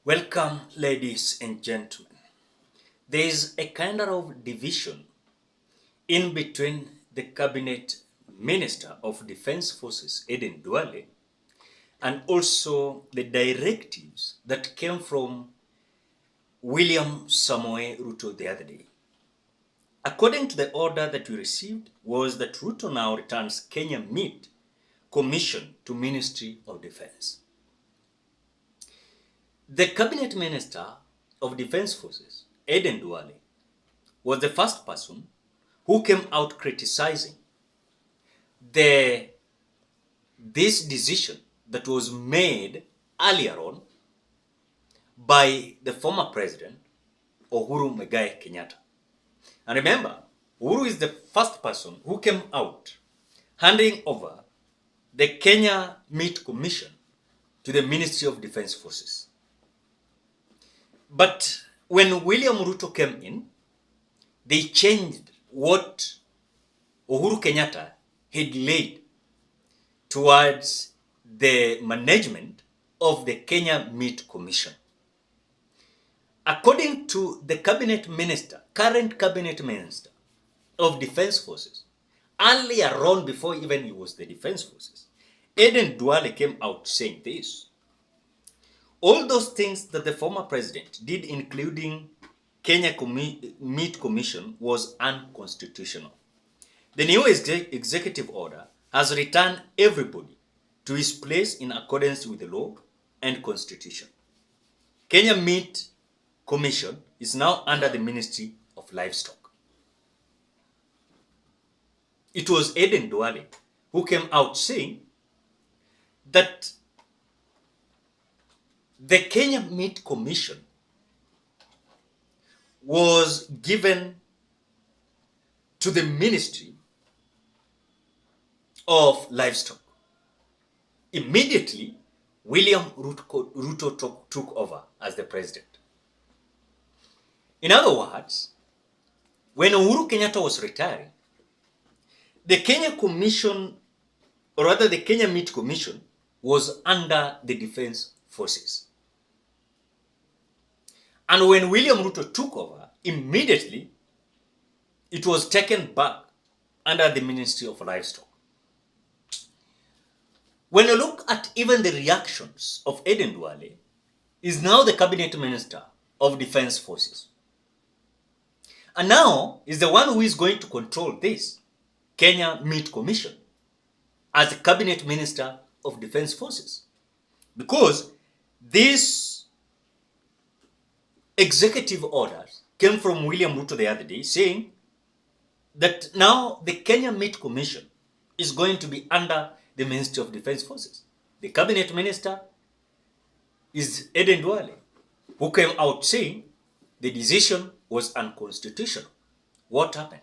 Welcome, ladies and gentlemen. There is a kind of division in between the Cabinet Minister of Defense Forces, Aden Duale, and also the directives that came from William Samoei Ruto the other day. According to the order that we received was that Ruto now returns Kenya Meat Commission to Ministry of Defense. The Cabinet Minister of Defense Forces, Aden Duale, was the first person who came out criticizing this decision that was made earlier on by the former president, Uhuru Muigai Kenyatta. And remember, Uhuru is the first person who came out handing over the Kenya Meat Commission to the Ministry of Defense Forces. But when William Ruto came in, they changed what Uhuru Kenyatta had laid towards the management of the Kenya Meat Commission. According to the current cabinet minister of Defense Forces, earlier on before even he was the Defense Forces, Aden Duale came out saying this. All those things that the former president did, including Kenya Meat Commission, was unconstitutional. The new executive order has returned everybody to his place in accordance with the law and constitution. Kenya Meat Commission is now under the Ministry of Livestock. It was Aden Duale who came out saying that the Kenya Meat Commission was given to the Ministry of Livestock. Immediately, William Ruto took over as the president. In other words, when Uhuru Kenyatta was retiring, the Kenya Meat Commission was under the Defense Forces. And when William Ruto took over, immediately it was taken back under the Ministry of Livestock. When you look at even the reactions of Aden Duale, is now the Cabinet Minister of Defense Forces. And now is the one who is going to control this Kenya Meat Commission as the Cabinet Minister of Defense Forces. Because these executive orders came from William Ruto the other day saying that now the Kenya Meat Commission is going to be under the Ministry of Defense Forces. The Cabinet Minister is Aden Duale, who came out saying the decision was unconstitutional. What happened?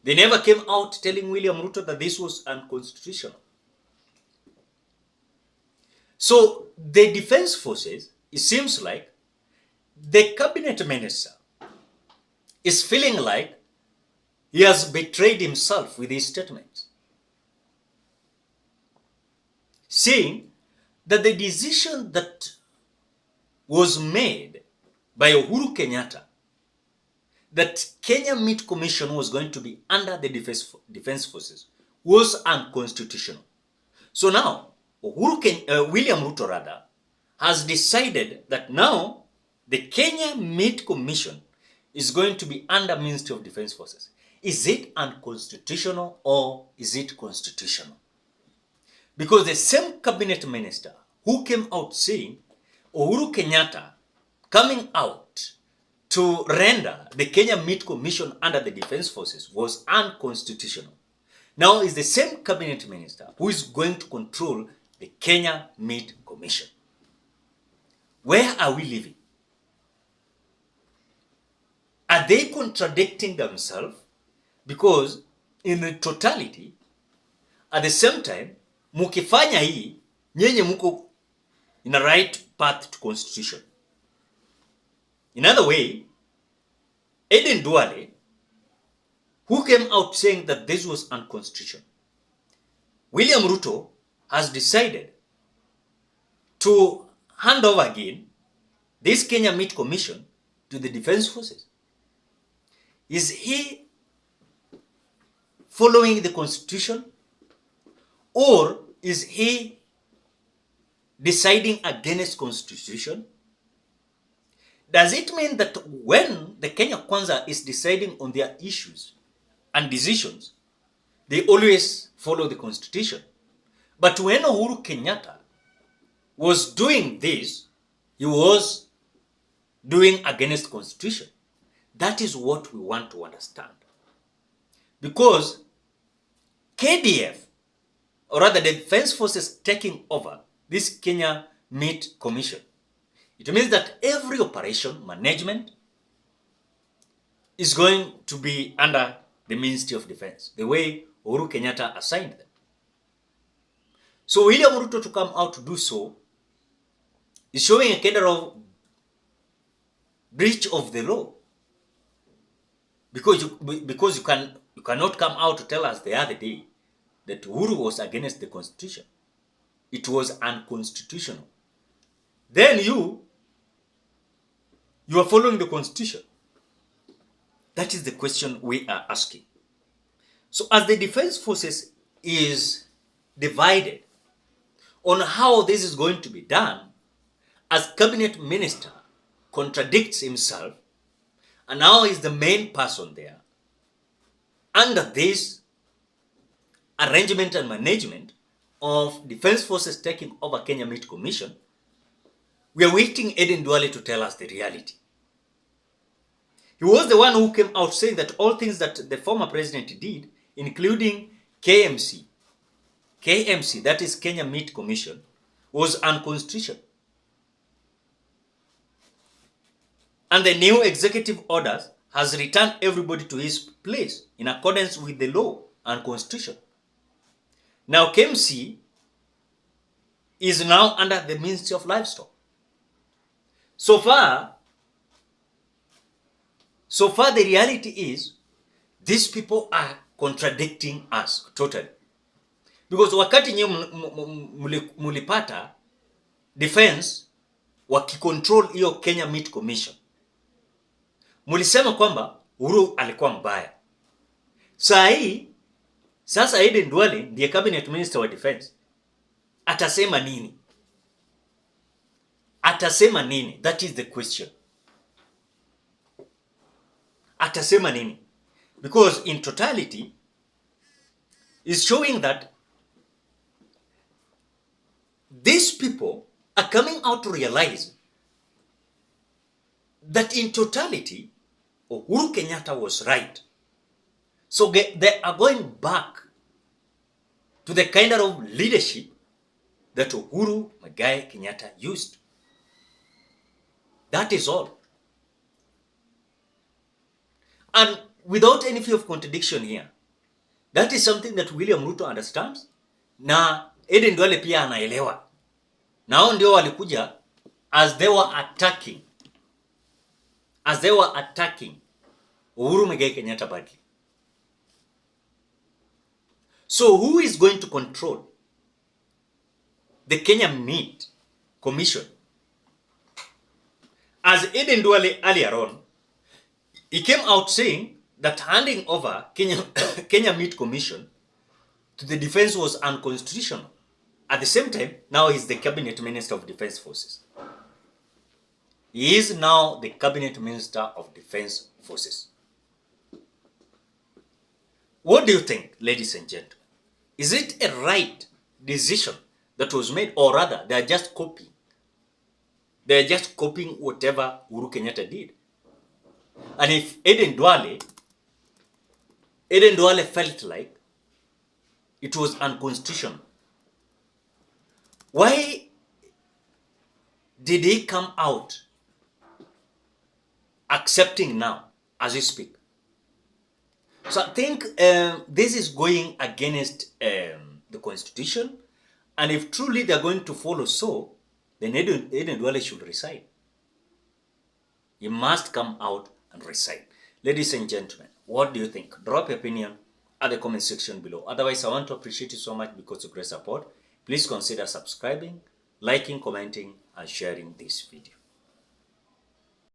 They never came out telling William Ruto that this was unconstitutional. So the Defense Forces, it seems like the Cabinet Minister is feeling like he has betrayed himself with his statements, saying that the decision that was made by Uhuru Kenyatta that Kenya Meat Commission was going to be under the Defense Forces was unconstitutional. So now, William Ruto has decided that now the Kenya Meat Commission is going to be under Ministry of Defense Forces. Is it unconstitutional or is it constitutional? Because the same cabinet minister who came out saying Uhuru Kenyatta coming out to render the Kenya Meat Commission under the Defense Forces was unconstitutional. Now is the same cabinet minister who is going to control the Kenya Meat Commission. Where are we living? Are they contradicting themselves? Because in the totality, at the same time, mukifanya hii, nyenye muko in a right path to constitution. In other way, Aden Duale, who came out saying that this was unconstitutional, William Ruto has decided to hand over again this Kenya Meat Commission to the Defense Forces? Is he following the Constitution, or is he deciding against Constitution? Does it mean that when the Kenya Kwanza is deciding on their issues and decisions, they always follow the Constitution? But when Uhuru Kenyatta was doing this, he was doing against Constitution. That is what we want to understand. Because KDF, or rather the Defense Forces taking over this Kenya Meat Commission, it means that every operation management is going to be under the Ministry of Defense, the way Uhuru Kenyatta assigned them. So William Ruto to come out to do so is showing a kind of breach of the law. Because you cannot come out to tell us the other day that Uhuru was against the Constitution. It was unconstitutional. Then you are following the Constitution. That is the question we are asking. So as the Defense Forces is divided on how this is going to be done, as Cabinet Minister contradicts himself, and now is the main person there, under this arrangement and management of Defense Forces taking over Kenya Meat Commission, we are waiting Aden Duale to tell us the reality. He was the one who came out saying that all things that the former president did, including KMC, that is Kenya Meat Commission, was unconstitutional. And the new executive orders has returned everybody to his place in accordance with the law and constitution. Now KMC is now under the Ministry of Livestock. So far the reality is these people are contradicting us totally. Because wakati nye mulipata defense wakicontrol hiyo Kenya Meat Commission, mulisema kwamba Uhuru alikuwa mbaya. Sasa Aden Duale ndiye cabinet minister wa defense. Atasema nini? Atasema nini? That is the question. Atasema nini? Because in totality is showing that these people are coming out to realize that in totality Uhuru Kenyatta was right. So they are going back to the kind of leadership that Uhuru Muigai Kenyatta used. That is all. And without any fear of contradiction here, that is something that William Ruto understands, na Aden Duale pia anaelewa. Nao ndio walikuja as they were attacking Uhuru Muigai Kenyatta badly. So who is going to control the Kenya Meat Commission? As Aden Duale earlier on, he came out saying that handing over Kenya Meat Commission to the defense was unconstitutional. At the same time, now he's the Cabinet Minister of Defense Forces. He is now the Cabinet Minister of Defense Forces. What do you think, ladies and gentlemen? Is it a right decision that was made, or rather, they are just copying? They are just copying whatever Uhuru Kenyatta did. And if Aden Duale felt like it was unconstitutional, why did he come out accepting now as we speak? So I think this is going against the Constitution, and if truly they are going to follow so, then Aden Duale should resign. He must come out and resign. Ladies and gentlemen, what do you think? Drop your opinion at the comment section below. Otherwise, I want to appreciate you so much because of great support. Please consider subscribing, liking, commenting, sharing this video.